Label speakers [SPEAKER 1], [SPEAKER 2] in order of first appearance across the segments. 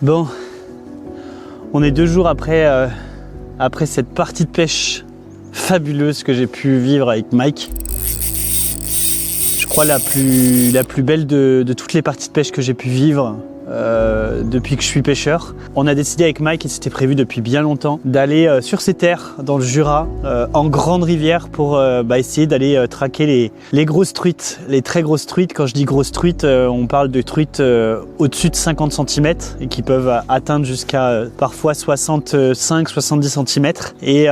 [SPEAKER 1] Bon, on est 2 jours après, après cette partie de pêche fabuleuse que j'ai pu vivre avec Mike. Je crois la plus belle de toutes les parties de pêche que j'ai pu vivre depuis que je suis pêcheur. On a décidé avec Mike, et c'était prévu depuis bien longtemps, d'aller sur ces terres dans le Jura, en grande rivière, pour essayer d'aller traquer les grosses truites, les très grosses truites. Quand je dis grosses truites, on parle de truites au-dessus de 50 cm et qui peuvent atteindre jusqu'à parfois 65-70 cm. Et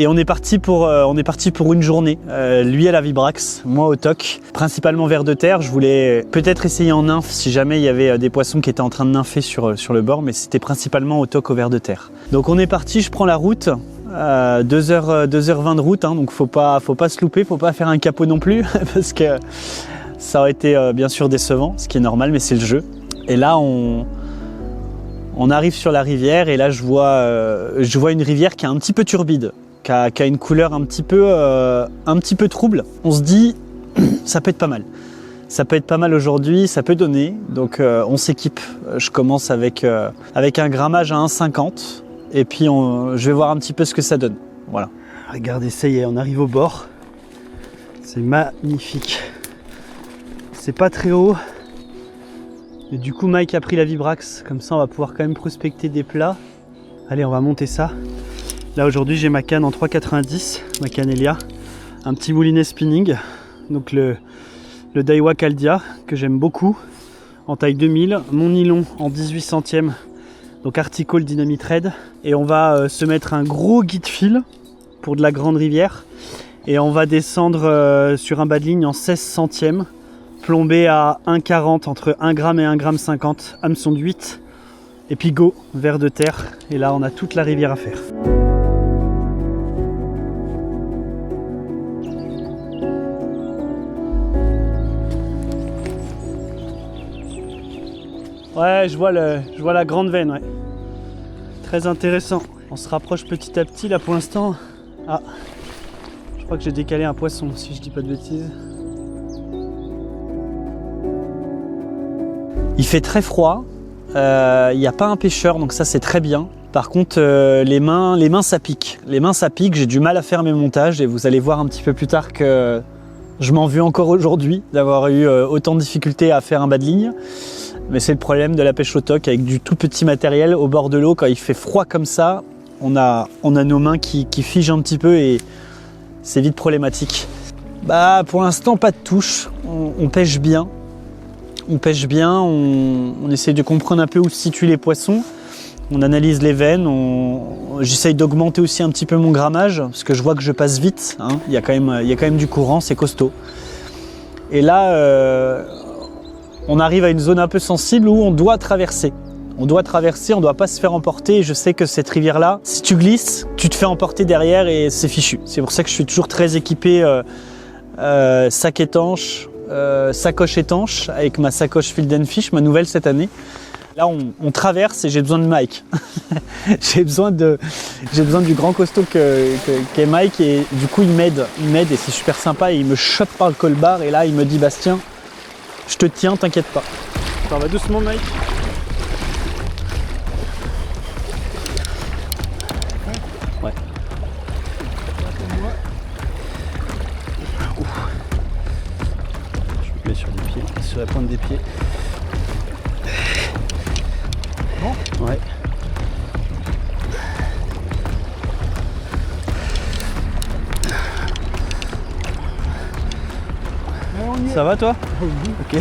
[SPEAKER 1] on est parti pour une journée. Lui à la Vibrax, moi au TOC, principalement vers de terre. Je voulais peut-être essayer en nymphe si jamais il y avait des poissons qui étaient en train de nympher sur le bord, mais c'était principalement au TOC au ver de terre. Donc on est parti, je prends la route, 2h20 de route, hein, donc faut pas se louper, faut pas faire un capot non plus, parce que ça aurait été bien sûr décevant, ce qui est normal, mais c'est le jeu. Et là on arrive sur la rivière, et là je vois une rivière qui est un petit peu turbide, qui a une couleur un petit peu trouble. On se dit, ça peut être pas mal. Ça peut être pas mal aujourd'hui, ça peut donner, donc on s'équipe. Je commence avec un grammage à 1,50 et puis je vais voir un petit peu ce que ça donne. Voilà. Regardez, ça y est, on arrive au bord. C'est magnifique. C'est pas très haut. Et du coup, Mike a pris la Vibrax, comme ça on va pouvoir quand même prospecter des plats. Allez, on va monter ça. Là aujourd'hui, j'ai ma canne en 3,90, ma canne Elia. Un petit moulinet spinning, donc le Daiwa Caldia que j'aime beaucoup en taille 2000, mon nylon en 18 centièmes, donc Articole Dynamite Red, et on va se mettre un gros guide fil pour de la grande rivière, et on va descendre sur un bas de ligne en 16 centièmes, plombé à 1,40, entre 1 g et 1,50 g, hameçon de 8, et puis go, vers de terre, et là on a toute la rivière à faire. Ouais, je vois la grande veine, ouais. Très intéressant. On se rapproche petit à petit, là pour l'instant. Ah, je crois que j'ai décalé un poisson, si je dis pas de bêtises. Il fait très froid, il n'y a pas un pêcheur, donc ça c'est très bien. Par contre, les mains ça pique. Les mains ça pique, j'ai du mal à faire mes montages, et vous allez voir un petit peu plus tard que je m'en veux encore aujourd'hui d'avoir eu autant de difficultés à faire un bas de ligne. Mais c'est le problème de la pêche au TOC avec du tout petit matériel au bord de l'eau. Quand il fait froid comme ça, on a nos mains qui figent un petit peu, et c'est vite problématique. Bah, pour l'instant, pas de touche. On pêche bien. On pêche bien, on essaie de comprendre un peu où se situent les poissons. On analyse les veines, j'essaye d'augmenter aussi un petit peu mon grammage, parce que je vois que je passe vite, hein. Il y a quand même du courant, c'est costaud. Et là, on arrive à une zone un peu sensible où on doit traverser. On doit pas se faire emporter. Et je sais que cette rivière-là, si tu glisses, tu te fais emporter derrière et c'est fichu. C'est pour ça que je suis toujours très équipé sac étanche, sacoche étanche, avec ma sacoche Field & Fish, ma nouvelle cette année. Là, on traverse et j'ai besoin de Mike. j'ai besoin du grand costaud qu'est Mike, et du coup, il m'aide et c'est super sympa. Et il me chope par le colbar et là, il me dit, Bastien, je te tiens, t'inquiète pas. Ça va doucement, Mike. Ouais. Je me mets sur les pieds, sur la pointe des pieds. Bon. Ouais. Ça va toi? Ok.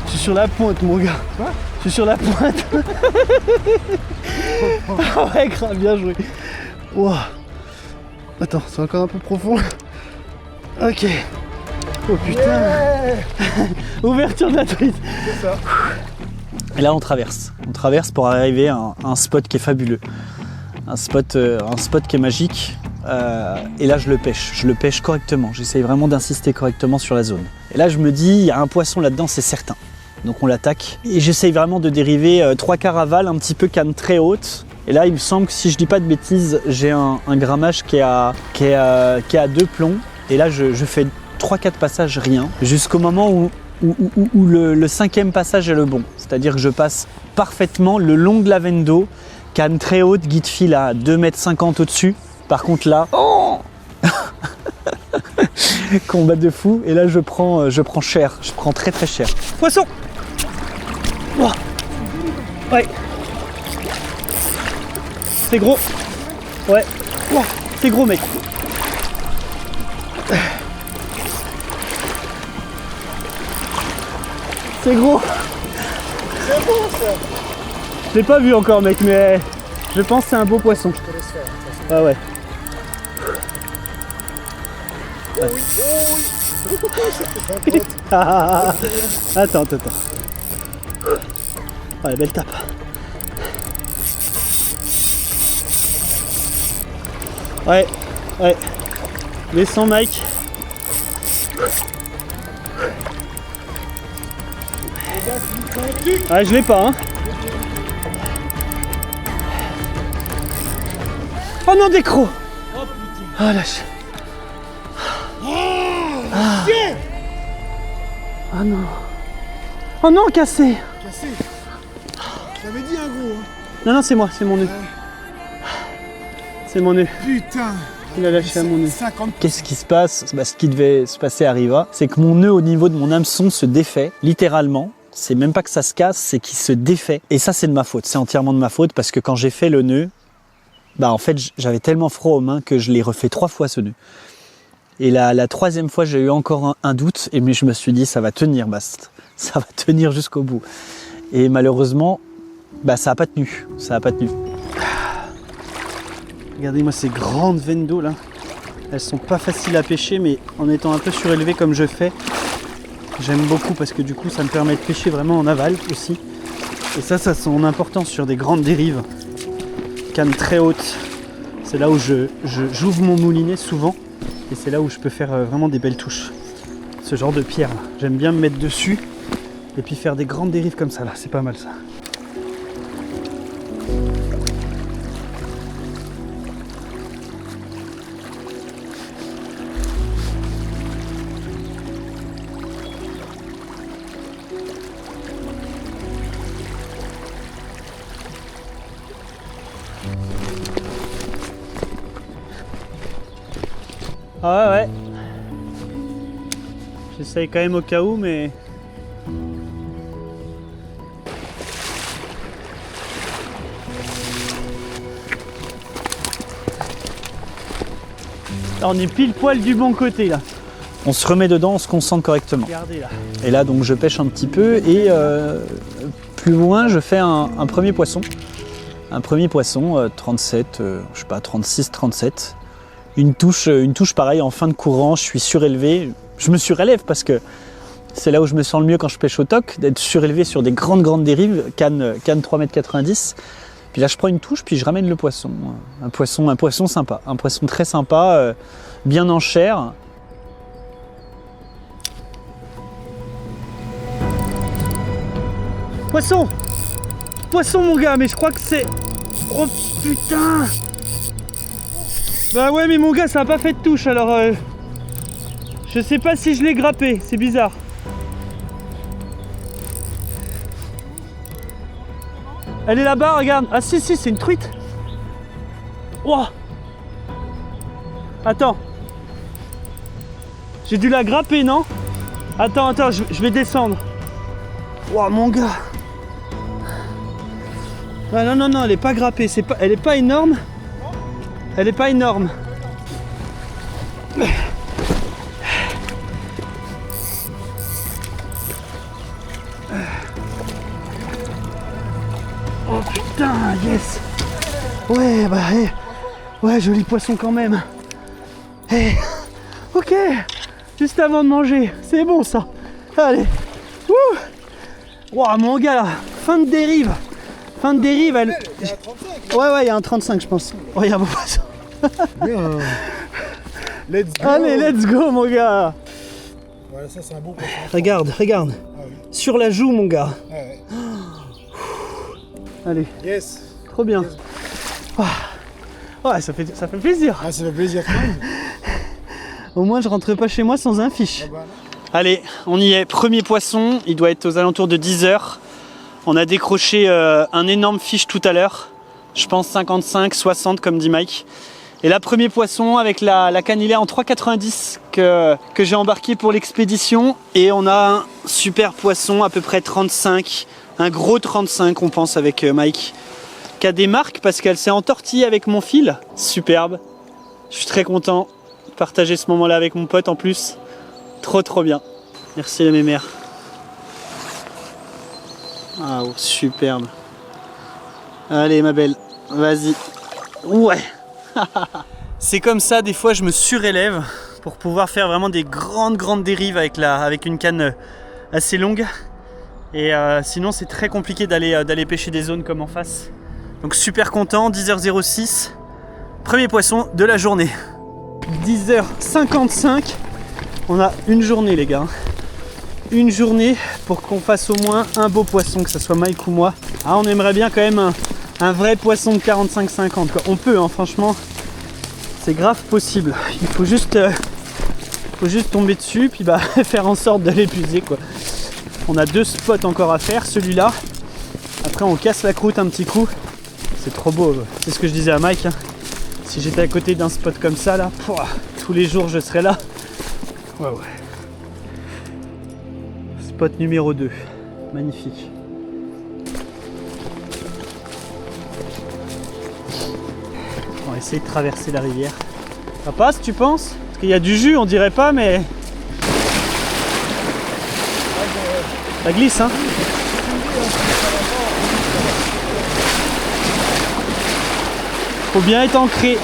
[SPEAKER 1] Je suis sur la pointe, mon gars. Quoi? Je suis sur la pointe. Ah ouais, grave, bien joué. Wow. Attends, c'est encore un peu profond. Ok. Oh putain. Yeah. Ouverture de la truite. C'est ça. Et là, on traverse. On traverse pour arriver à un spot qui est fabuleux. Un spot qui est magique. Et là, je le pêche correctement. J'essaye vraiment d'insister correctement sur la zone. Et là, je me dis, il y a un poisson là-dedans, c'est certain. Donc on l'attaque. Et j'essaye vraiment de dériver 3/4 aval, un petit peu canne très haute. Et là, il me semble que si je dis pas de bêtises, j'ai un grammage qui est à 2 plombs. Et là, je fais 3-4 passages rien, jusqu'au moment où le 5e passage est le bon. c'est-à-dire que je passe parfaitement le long de la veine d'eau, canne très haute, guide fil à 2,50 m au-dessus. Par contre là, oh combat de fou, et là je prends cher, je prends très très cher. Poisson. Oh. Ouais. C'est gros. Ouais. Oh. C'est gros mec. C'est gros.
[SPEAKER 2] C'est bon ça.
[SPEAKER 1] Je l'ai pas vu encore mec, mais je pense que c'est un beau poisson.
[SPEAKER 2] Je te laisse faire.
[SPEAKER 1] Ah ouais.
[SPEAKER 2] Oh oui, oh oui.
[SPEAKER 1] Attends. Ouais, belle tape. Ouais. Descends Mike. Ah, je l'ai pas, hein. Oh non, des crocs.
[SPEAKER 2] Oh putain.
[SPEAKER 1] Ah, lâche. Ah non. Oh non, cassé.
[SPEAKER 2] Cassé. Je t'avais dit un gros. Hein.
[SPEAKER 1] Non, c'est moi, c'est mon nœud. C'est mon nœud.
[SPEAKER 2] Putain.
[SPEAKER 1] Il a lâché à mon nœud.
[SPEAKER 2] 50.
[SPEAKER 1] Qu'est-ce qui se passe? Ce qui devait se passer arriva. C'est que mon nœud au niveau de mon hameçon se défait, littéralement. C'est même pas que ça se casse, c'est qu'il se défait. Et ça, c'est de ma faute. C'est entièrement de ma faute parce que quand j'ai fait le nœud, en fait, j'avais tellement froid aux mains que je l'ai refait 3 fois ce nœud. Et la 3e fois, j'ai eu encore un doute, mais je me suis dit, ça va tenir, Bast. Ça va tenir jusqu'au bout. Et malheureusement, ça n'a pas tenu. Ça n'a pas tenu. Regardez-moi ces grandes veines d'eau là. Elles sont pas faciles à pêcher, mais en étant un peu surélevé comme je fais, j'aime beaucoup parce que du coup, ça me permet de pêcher vraiment en aval aussi. Et ça a son importance sur des grandes dérives. Canne très haute. C'est là où j'ouvre mon moulinet souvent. Et c'est là où je peux faire vraiment des belles touches. Ce genre de pierre là. J'aime bien me mettre dessus et puis faire des grandes dérives comme ça là. C'est pas mal ça. Ah ouais. J'essaye quand même au cas où, mais... Là, on est pile poil du bon côté là. On se remet dedans, on se concentre correctement. Regardez là. Et là donc je pêche un petit peu et plus loin je fais un premier poisson. Un premier poisson, 37, je sais pas, 36, 37. Une touche pareille en fin de courant, je suis surélevé. Je me surélève parce que c'est là où je me sens le mieux quand je pêche au toc, d'être surélevé sur des grandes dérives, canne 3,90 m. Puis là je prends une touche, puis je ramène le poisson. Un poisson sympa, un poisson très sympa, bien en chair. Poisson mon gars, mais je crois que c'est... Oh putain! Bah ouais, mais mon gars ça a pas fait de touche, alors je sais pas si je l'ai grappé, c'est bizarre. Elle est là-bas, regarde. Ah si, c'est une truite. Wow. Attends. J'ai dû la grapper, non? Attends, je vais descendre. Wow, mon gars. Ah, non, elle est pas grappée. Elle est pas énorme. Elle est pas énorme. Oh putain, yes. Ouais, ouais, joli poisson quand même. Ok, juste avant de manger, c'est bon ça. Allez. Wow, mon gars là, fin de dérive. Elle...
[SPEAKER 2] Il y a 35.
[SPEAKER 1] Ouais, il y a un 35 je pense. Oh, il y a un beau poisson.
[SPEAKER 2] Bien. Let's go.
[SPEAKER 1] Allez, let's go mon gars.
[SPEAKER 2] Voilà, ça c'est un bon poisson.
[SPEAKER 1] Regarde.
[SPEAKER 2] Ah oui.
[SPEAKER 1] Sur la joue mon gars.
[SPEAKER 2] Ouais.
[SPEAKER 1] Allez,
[SPEAKER 2] Yes.
[SPEAKER 1] trop bien.
[SPEAKER 2] Yes.
[SPEAKER 1] Ouais, ça fait plaisir.
[SPEAKER 2] Ah, ça fait plaisir quand même.
[SPEAKER 1] Au moins je rentre pas chez moi sans un fiche.
[SPEAKER 2] Ah bah,
[SPEAKER 1] Allez, on y est. Premier poisson, il doit être aux alentours de 10 h. On a décroché un énorme fiche tout à l'heure. Je pense 55, 60 comme dit Mike. Et là, premier poisson avec la canilée en 3,90 que j'ai embarqué pour l'expédition. Et on a un super poisson à peu près 35, un gros 35 on pense avec Mike. Qui a des marques parce qu'elle s'est entortillée avec mon fil. Superbe. Je suis très content de partager ce moment-là avec mon pote en plus. Trop bien. Merci la mémère. Ah, oh, superbe. Allez ma belle, vas-y. Ouais. C'est comme ça, des fois je me surélève pour pouvoir faire vraiment des grandes dérives avec une canne assez longue. Et sinon c'est très compliqué d'aller pêcher des zones comme en face. Donc super content, 10h06, premier poisson de la journée. 10h55, on a une journée les gars. Une journée pour qu'on fasse au moins un beau poisson, que ce soit Mike ou moi. Ah, on aimerait bien quand même un vrai poisson de 45-50 quoi. On peut hein, franchement, c'est grave possible. Il faut juste tomber dessus puis bah faire en sorte de l'épuiser quoi. On a 2 spots encore à faire, celui-là. Après on casse la croûte un petit coup. C'est trop beau, c'est ce que je disais à Mike. Hein. Si j'étais à côté d'un spot comme ça là, pouah, tous les jours je serais là. Ouais. Spot numéro 2, magnifique. On va essayer de traverser la rivière. Ça passe tu penses? Parce qu'il y a du jus on dirait pas mais... Ça glisse hein. Faut bien être ancré.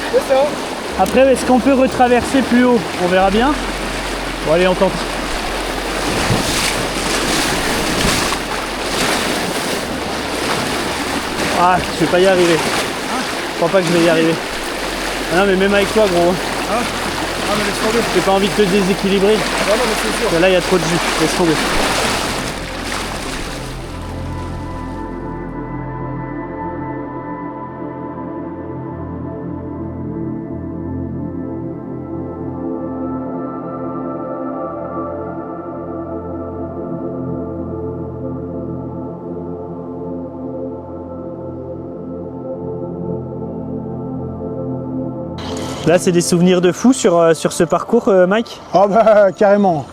[SPEAKER 1] Après est-ce qu'on peut retraverser plus haut? On verra bien. Bon allez on tente. Ah je vais pas y arriver. Je crois pas que je vais y arriver. Ah non mais même avec toi gros.
[SPEAKER 2] Ah mais laisse tomber.
[SPEAKER 1] J'ai pas envie de te déséquilibrer.
[SPEAKER 2] Ah non mais c'est sûr.
[SPEAKER 1] Là il y a trop de jus, laisse tomber. Là, c'est des souvenirs de fou sur ce parcours, Mike?
[SPEAKER 2] Ah bah carrément.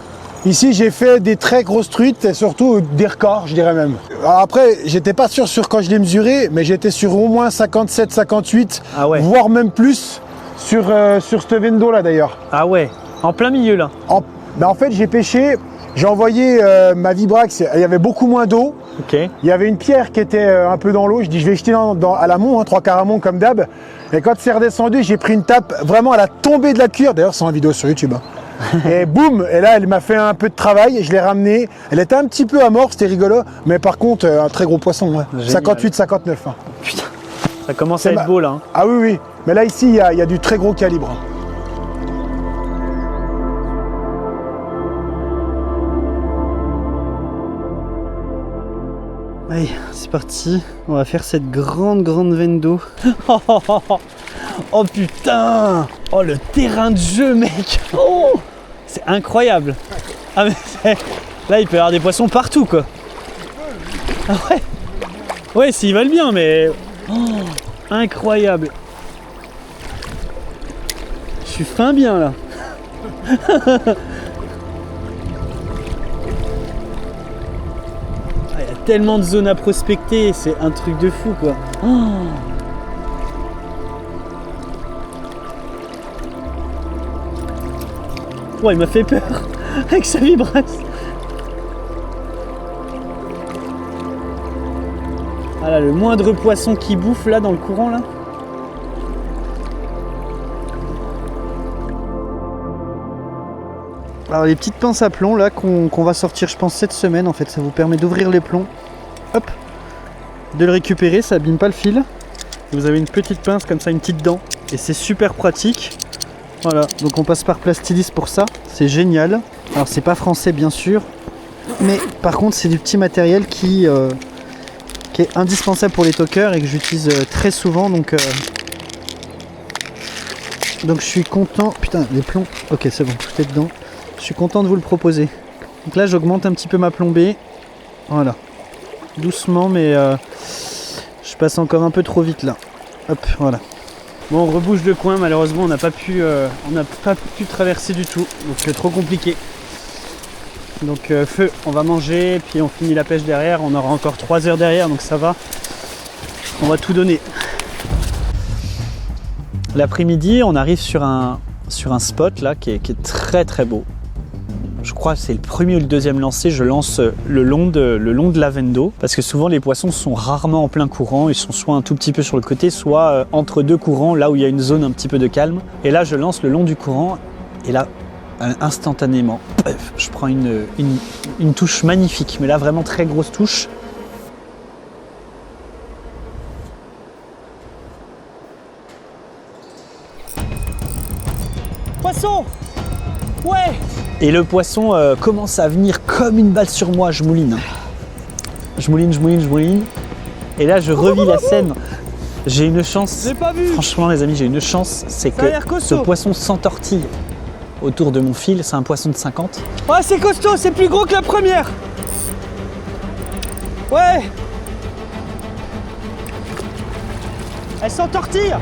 [SPEAKER 2] Ici, j'ai fait des très grosses truites et surtout des records, je dirais même. Alors après, j'étais pas sûr sur quand je l'ai mesuré, mais j'étais sur au moins 57, 58,
[SPEAKER 1] ah ouais.
[SPEAKER 2] Voire même plus sur ce vendo là d'ailleurs.
[SPEAKER 1] Ah ouais, en plein milieu là.
[SPEAKER 2] En fait, j'ai pêché, j'ai envoyé ma Vibrax, il y avait beaucoup moins d'eau.
[SPEAKER 1] Okay.
[SPEAKER 2] Il y avait une pierre qui était un peu dans l'eau, je dis je vais jeter à l'amont, hein, 3/4 amont comme d'hab. Et quand c'est redescendu, j'ai pris une tape vraiment à la tombée de la cuire, d'ailleurs c'est en vidéo sur YouTube. Hein. Et boum, et là elle m'a fait un peu de travail, je l'ai ramenée. Elle était un petit peu amorphe, c'était rigolo, mais par contre un très gros poisson, ouais. 58-59. Hein.
[SPEAKER 1] Putain, ça commence à être beau là. Hein.
[SPEAKER 2] Ah oui, mais là ici il y a du très gros calibre.
[SPEAKER 1] Allez, c'est parti, on va faire cette grande veine d'eau. Oh putain! Oh le terrain de jeu mec! Oh, c'est incroyable! Ah mais là il peut y avoir des poissons partout quoi! Ah ouais! Ouais s'ils valent bien mais... Oh, incroyable! Je suis fin bien là! Il y a tellement de zones à prospecter, c'est un truc de fou quoi! Oh. Oh, il m'a fait peur avec sa Vibrax. Ah là, le moindre poisson qui bouffe là dans le courant là. Alors les petites pinces à plomb là qu'on va sortir je pense cette semaine en fait, ça vous permet d'ouvrir les plombs, hop, de le récupérer, ça abîme pas le fil. Et vous avez une petite pince comme ça, une petite dent, et c'est super pratique. Voilà, donc on passe par Plastilis pour ça, c'est génial. Alors c'est pas français bien sûr, mais par contre c'est du petit matériel qui est indispensable pour les toqueurs et que j'utilise très souvent, donc je suis content. Putain, les plombs, ok c'est bon, tout est dedans. Je suis content de vous le proposer. Donc là j'augmente un petit peu ma plombée, voilà. doucement, mais je passe encore un peu trop vite là. Hop, voilà. Bon, on rebouge de coin, malheureusement on n'a pas pu traverser du tout, donc trop compliqué. Donc feu, on va manger, puis on finit la pêche derrière, on aura encore 3 heures derrière, donc ça va. On va tout donner. L'après-midi, on arrive sur un spot là qui est très très beau. Je crois que c'est le premier ou le deuxième lancé, je lance le long de l'Avendo, parce que souvent les poissons sont rarement en plein courant, ils sont soit un tout petit peu sur le côté, soit entre deux courants, là où il y a une zone un petit peu de calme. Et là je lance le long du courant, et là instantanément, je prends une touche magnifique, mais là vraiment très grosse touche. Poisson! Ouais! Et le poisson commence à venir comme une balle sur moi, je mouline. Je mouline. Et là, je revis la scène. J'ai une chance.
[SPEAKER 3] J'ai pas vu.
[SPEAKER 1] Franchement, les amis, j'ai une chance. C'est que ce poisson s'entortille autour de mon fil. C'est un poisson de 50.
[SPEAKER 3] Ouais, c'est costaud, c'est plus gros que la première. Ouais. Elle s'entortille.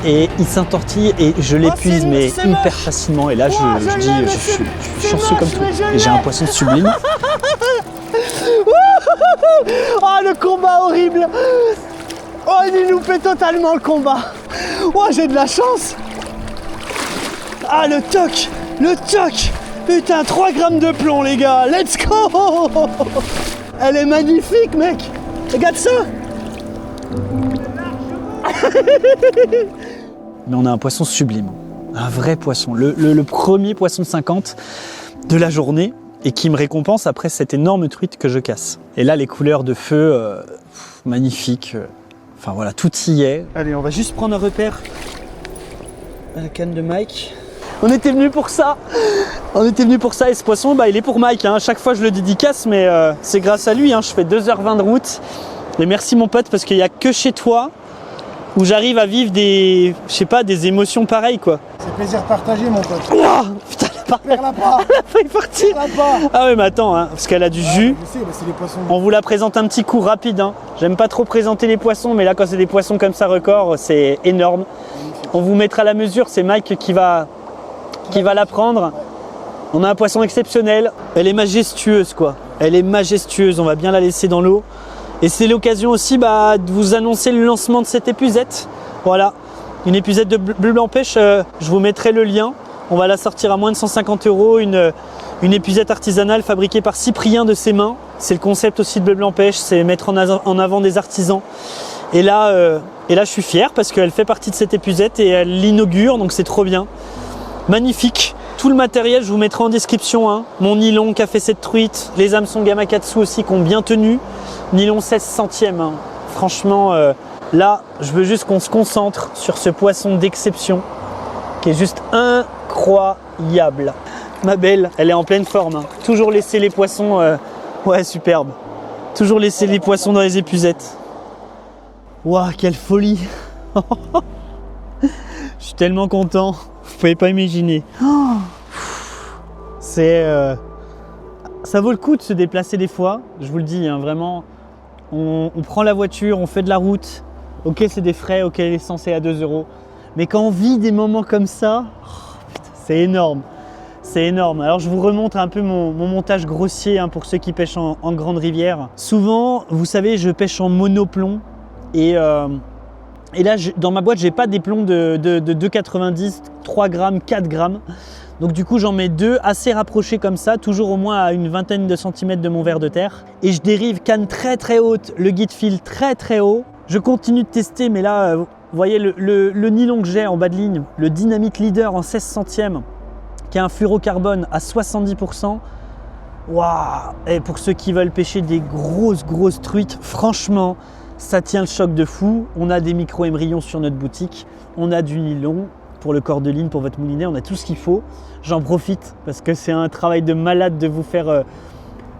[SPEAKER 1] Et il s'entortille et je l'épuise mais hyper facilement. Et là, je dis, je suis chanceux comme tout. Et j'ai un poisson sublime.
[SPEAKER 3] Oh, le combat horrible. Oh, il nous fait totalement le combat. Oh, j'ai de la chance. Ah, le toc. Putain, 3 grammes de plomb, les gars. Let's go. Elle est magnifique, mec. Regarde ça.
[SPEAKER 1] Mais on a un poisson sublime, un vrai poisson, le premier poisson 50 de la journée et qui me récompense après cette énorme truite que je casse. Et là les couleurs de feu, magnifiques, enfin voilà, tout y est.
[SPEAKER 3] Allez, on va juste prendre un repère à la canne de Mike. On était venu pour ça et ce poisson, il est pour Mike, hein. Chaque fois je le dédicace, mais c'est grâce à lui, hein. Je fais 2h20 de route et merci mon pote parce qu'il n'y a que chez toi où j'arrive à vivre des émotions pareilles, quoi.
[SPEAKER 2] C'est plaisir partagé, mon pote.
[SPEAKER 3] Ouah, putain,
[SPEAKER 2] Perds-la pas.
[SPEAKER 3] elle a failli partir.
[SPEAKER 2] Perds-la pas.
[SPEAKER 3] Ah ouais, mais attends, hein, parce qu'elle a du jus.
[SPEAKER 2] Je sais, c'est les poissons.
[SPEAKER 3] On vous la présente un petit coup rapide, hein. J'aime pas trop présenter les poissons, mais là, quand c'est des poissons comme ça, record, c'est énorme. On vous mettra la mesure, c'est Mike qui va la prendre. On a un poisson exceptionnel. Elle est majestueuse, quoi. Elle est majestueuse, on va bien la laisser dans l'eau. Et c'est l'occasion aussi de vous annoncer le lancement de cette épuisette. Voilà, une épuisette de bleu blanc pêche, je vous mettrai le lien. On va la sortir à moins de 150 €, une épuisette artisanale fabriquée par Cyprien de ses mains. C'est le concept aussi de bleu blanc pêche, c'est mettre en avant des artisans. Et là, je suis fier parce qu'elle fait partie de cette épuisette et elle l'inaugure, donc c'est trop bien. Magnifique. Tout le matériel, je vous mettrai en description, hein. Mon nylon qui a fait cette truite, les hameçons Gamakatsu aussi qui ont bien tenu. Nylon 16 centièmes, hein. Franchement, là, je veux juste qu'on se concentre sur ce poisson d'exception qui est juste incroyable. Ma belle, elle est en pleine forme, hein. Toujours laisser les poissons, ouais, superbe. Toujours laisser les poissons dans les épuisettes. Waouh, quelle folie. Je suis tellement content. Vous pouvez pas imaginer. Ça vaut le coup de se déplacer des fois. Je vous le dis, hein, vraiment. On prend la voiture, on fait de la route. Ok, c'est des frais, ok, l'essence est à 2 €. Mais quand on vit des moments comme ça, putain, c'est énorme. C'est énorme. Alors je vous remontre un peu mon montage grossier, hein, pour ceux qui pêchent en grande rivière. Souvent, vous savez, je pêche en monoplomb. Et là, dans ma boîte, j'ai pas des plombs de 2,90, 3 grammes, 4 grammes. Donc du coup, j'en mets 2 assez rapprochés comme ça, toujours au moins à une vingtaine de centimètres de mon ver de terre. Et je dérive canne très très haute, le guide fil très très haut. Je continue de tester, mais là, vous voyez le nylon que j'ai en bas de ligne, le Dynamite Leader en 16 centièmes, qui a un fluorocarbone à 70%. Waouh! Et pour ceux qui veulent pêcher des grosses truites, franchement, ça tient le choc de fou. On a des micro-émerillons sur notre boutique, on a du nylon pour le corps de ligne, pour votre moulinet, on a tout ce qu'il faut. J'en profite parce que c'est un travail de malade de vous faire,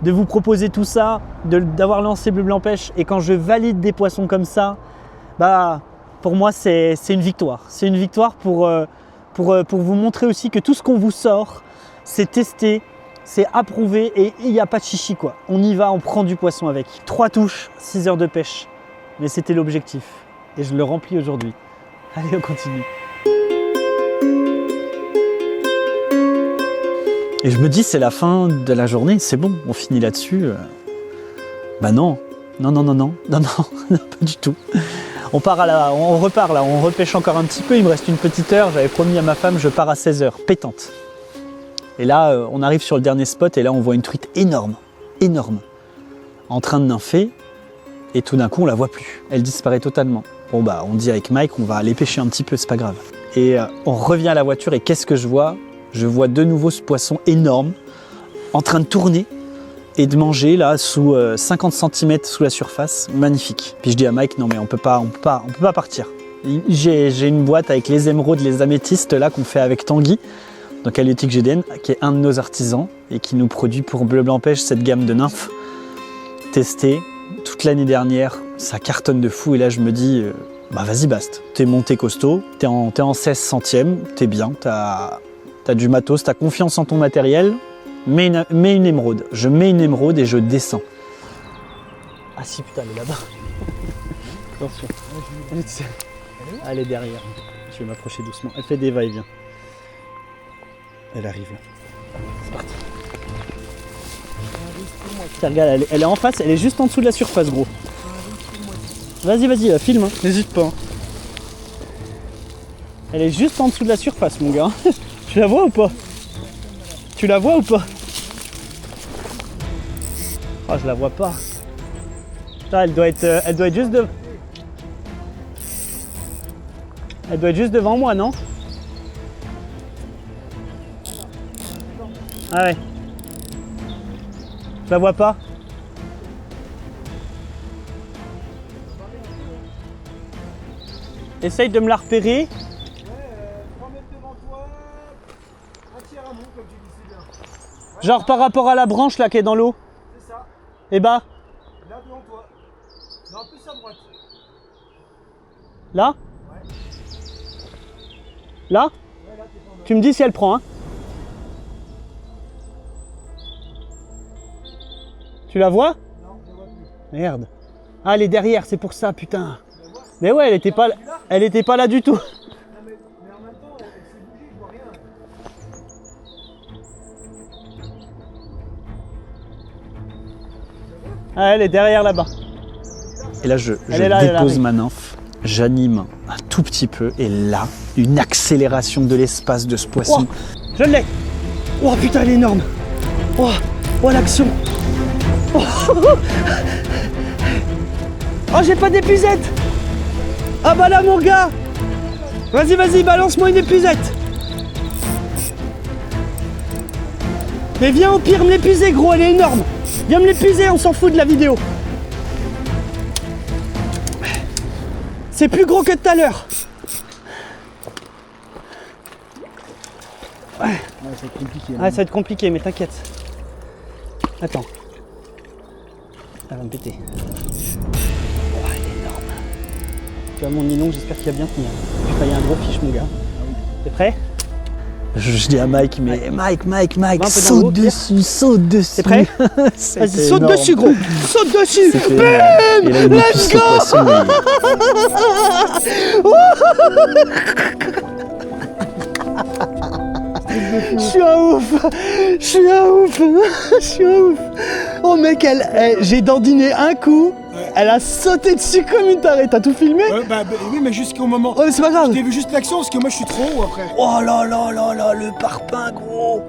[SPEAKER 3] de vous proposer tout ça, d'avoir lancé Bleu Blanc Pêche. Et quand je valide des poissons comme ça, pour moi c'est une victoire. C'est une victoire pour vous montrer aussi que tout ce qu'on vous sort, c'est testé, C'est approuvé et il n'y a pas de chichi quoi. On y va, on prend du poisson avec. 3 touches, 6 heures de pêche. Mais c'était l'objectif. Et je le remplis aujourd'hui. Allez, on continue. Et je me dis, c'est la fin de la journée, c'est bon, on finit là-dessus. Bah non, non, pas du tout. On repart là, on repêche encore un petit peu, il me reste une petite heure, j'avais promis à ma femme, je pars à 16h, pétante. Et là, on arrive sur le dernier spot et là, on voit une truite énorme, en train de nympher. Et tout d'un coup, on la voit plus, elle disparaît totalement. Bon bah, on dit avec Mike, on va aller pêcher un petit peu, c'est pas grave. Et on revient à la voiture et qu'est-ce que je vois ? Je vois de nouveau ce poisson énorme en train de tourner et de manger là sous 50 cm sous la surface, magnifique. Puis je dis à Mike, non mais on peut pas partir. J'ai une boîte avec les émeraudes, les améthystes là qu'on fait avec Tanguy, donc Halieutique GDN, qui est un de nos artisans et qui nous produit pour Bleu Blanc Pêche cette gamme de nymphes testée toute l'année dernière. Ça cartonne de fou et là je me dis, bah vas-y basta. T'es monté costaud, t'es en 16 centièmes, t'es bien, T'as du matos, t'as confiance en ton matériel, mets une émeraude. Je mets une émeraude et je descends. Ah si putain, elle est là-bas. Attention. Elle est derrière. Je vais m'approcher doucement. Elle fait des va-et-vient. Elle arrive là. C'est parti. Tiens, regarde, elle est en face, elle est juste en dessous de la surface, gros. Vas-y, filme, hein. N'hésite pas. Hein. Elle est juste en dessous de la surface, mon gars. Tu la vois ou pas? Oh, je la vois pas. Putain, elle doit être juste devant. Elle doit être juste devant moi, non? Ah ouais. Je la vois pas. Essaye de me la repérer. Genre par rapport à la branche là qui est dans l'eau.
[SPEAKER 2] C'est ça.
[SPEAKER 3] Et bah.
[SPEAKER 2] Là devant toi. Non, plus à droite.
[SPEAKER 3] Là?
[SPEAKER 2] Ouais.
[SPEAKER 3] Là?
[SPEAKER 2] Ouais, là t'es pas mal.
[SPEAKER 3] Tu me dis si elle prend, hein? Tu la vois?
[SPEAKER 2] Non, je la vois plus.
[SPEAKER 3] Merde. Ah, elle est derrière, c'est pour ça, putain. Mais ouais, elle était pas là du tout.
[SPEAKER 2] Non, mais en même temps, elle s'est bougée, je vois rien.
[SPEAKER 3] Ah, elle est derrière là-bas.
[SPEAKER 1] Et là, je
[SPEAKER 3] Elle est là, elle
[SPEAKER 1] dépose
[SPEAKER 3] arrive.
[SPEAKER 1] ma nymphe, j'anime un tout petit peu, et là, une accélération de l'espace de ce poisson.
[SPEAKER 3] Oh, je l'ai. Oh putain, elle est énorme. Oh, l'action. Oh, j'ai pas d'épuisette. Ah bah là, mon gars. Vas-y, balance-moi une épuisette. Mais viens au pire me l'épuiser, gros, elle est énorme. Viens me l'épuiser, on s'en fout de la vidéo. C'est plus gros que tout à l'heure. Ouais.
[SPEAKER 2] Ouais, ça va être compliqué.
[SPEAKER 3] Ah, ça va être compliqué, mais t'inquiète. Attends. Elle va me péter. Oh, elle est énorme. Tu vois mon nez long, j'espère qu'il va bien tenir. Putain, il y a un gros fiche, mon gars. T'es prêt?
[SPEAKER 1] Je dis à Mike, mais Mike,
[SPEAKER 3] Va un peu dans l'eau,
[SPEAKER 1] saute dessus.
[SPEAKER 3] T'es prêt? Vas-y, saute dessus, gros. Saute dessus.
[SPEAKER 1] Bam! Et là, il m'épuise ce poisson.
[SPEAKER 3] Je suis un ouf. Oh mec, j'ai dandiné un coup. Elle a sauté dessus comme une tarée. T'as tout filmé?
[SPEAKER 2] Oui, mais jusqu'au moment.
[SPEAKER 3] Oh, c'est pas grave.
[SPEAKER 2] J'ai vu juste l'action parce que moi je suis trop haut après.
[SPEAKER 3] Oh là, le parpaing, gros.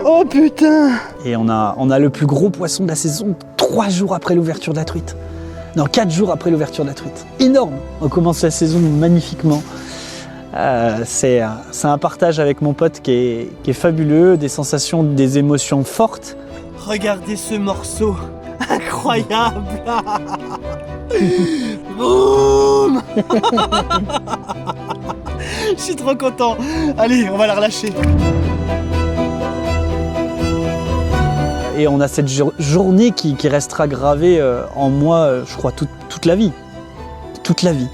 [SPEAKER 3] Oh putain.
[SPEAKER 1] Et on a le plus gros poisson de la saison 3 jours après l'ouverture de la truite. Non, 4 jours après l'ouverture de la truite. Énorme. On commence la saison magnifiquement. C'est un partage avec mon pote qui est fabuleux, des sensations, des émotions fortes.
[SPEAKER 3] Regardez ce morceau. Incroyable. Boum. Je suis trop content. Allez, on va la relâcher.
[SPEAKER 1] Et on a cette journée qui restera gravée en moi, je crois, toute la vie. Toute la vie.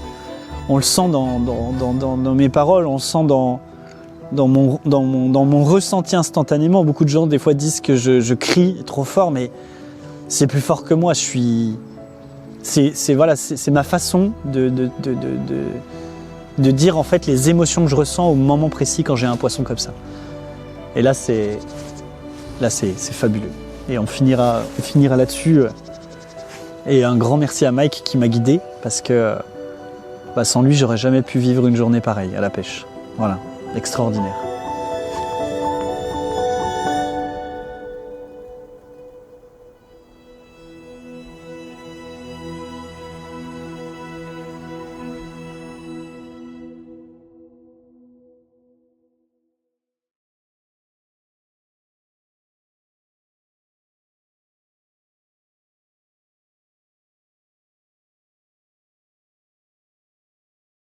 [SPEAKER 1] On le sent dans mes paroles, on le sent dans mon ressenti instantanément. Beaucoup de gens des fois disent que je crie trop fort, mais c'est plus fort que moi. C'est ma façon de dire en fait les émotions que je ressens au moment précis quand j'ai un poisson comme ça. Et là c'est fabuleux. Et on finira là-dessus. Et un grand merci à Mike qui m'a guidé parce que sans lui j'aurais jamais pu vivre une journée pareille à la pêche. Voilà, extraordinaire.